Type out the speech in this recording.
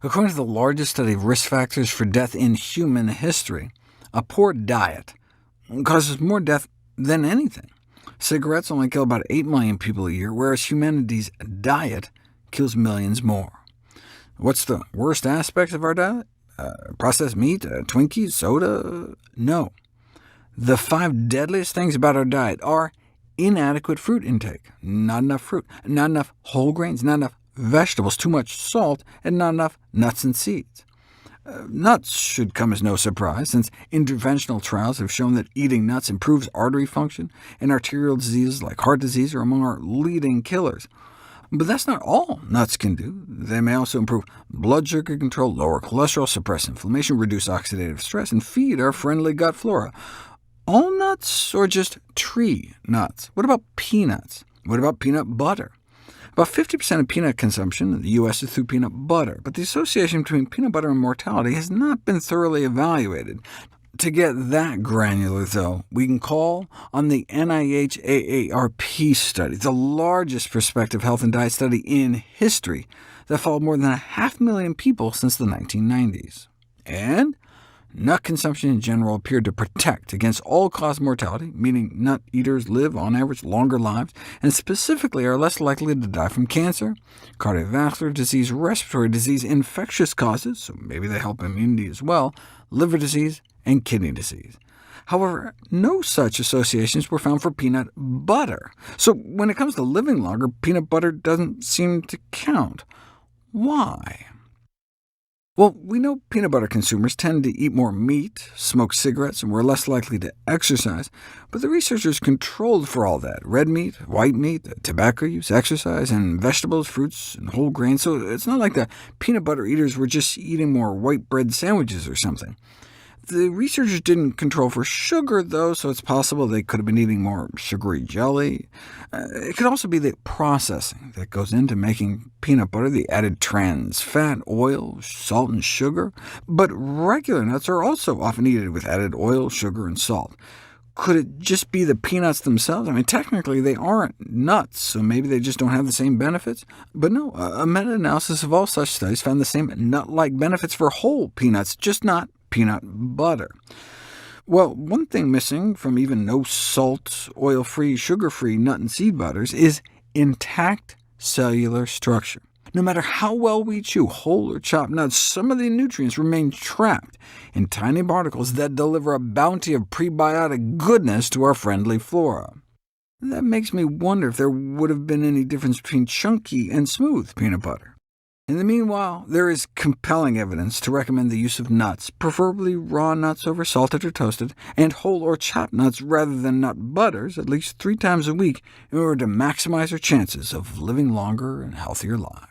According to the largest study of risk factors for death in human history, a poor diet causes more death than anything. Cigarettes only kill about 8 million people a year, whereas humanity's diet kills millions more. What's the worst aspect of our diet? Processed meat, Twinkies, soda? No. The 5 deadliest things about our diet are inadequate fruit intake, not enough fruit, not enough whole grains, not enough vegetables, too much salt, and not enough nuts and seeds. Nuts should come as no surprise, since interventional trials have shown that eating nuts improves artery function, and arterial diseases like heart disease are among our leading killers. But that's not all nuts can do. They may also improve blood sugar control, lower cholesterol, suppress inflammation, reduce oxidative stress, and feed our friendly gut flora. All nuts, or just tree nuts? What about peanuts? What about peanut butter? About 50% of peanut consumption in the U.S. is through peanut butter, but the association between peanut butter and mortality has not been thoroughly evaluated. To get that granular, though, we can call on the NIH AARP study, the largest prospective health and diet study in history, that followed more than 500,000 people since the 1990s. And nut consumption in general appeared to protect against all-cause mortality, meaning nut eaters live, on average, longer lives, and specifically are less likely to die from cancer, cardiovascular disease, respiratory disease, infectious causes, so maybe they help immunity as well, liver disease, and kidney disease. However, no such associations were found for peanut butter. So when it comes to living longer, peanut butter doesn't seem to count. Why? Well, we know peanut butter consumers tend to eat more meat, smoke cigarettes, and were less likely to exercise, but the researchers controlled for all that— red meat, white meat, tobacco use, exercise, and vegetables, fruits, and whole grains, so it's not like the peanut butter eaters were just eating more white bread sandwiches or something. The researchers didn't control for sugar, though, so it's possible they could have been eating more sugary jelly. It could also be the processing that goes into making peanut butter, the added trans fat, oil, salt, and sugar. But regular nuts are also often eaten with added oil, sugar, and salt. Could it just be the peanuts themselves? I mean, technically they aren't nuts, so maybe they just don't have the same benefits. But no, a meta-analysis of all such studies found the same nut-like benefits for whole peanuts, just not peanut butter. Well, one thing missing from even no-salt, oil-free, sugar-free nut and seed butters is intact cellular structure. No matter how well we chew whole or chopped nuts, some of the nutrients remain trapped in tiny particles that deliver a bounty of prebiotic goodness to our friendly flora. That makes me wonder if there would have been any difference between chunky and smooth peanut butter. In the meanwhile, there is compelling evidence to recommend the use of nuts, preferably raw nuts over salted or toasted, and whole or chopped nuts rather than nut butters at least 3 times a week in order to maximize our chances of living longer and healthier lives.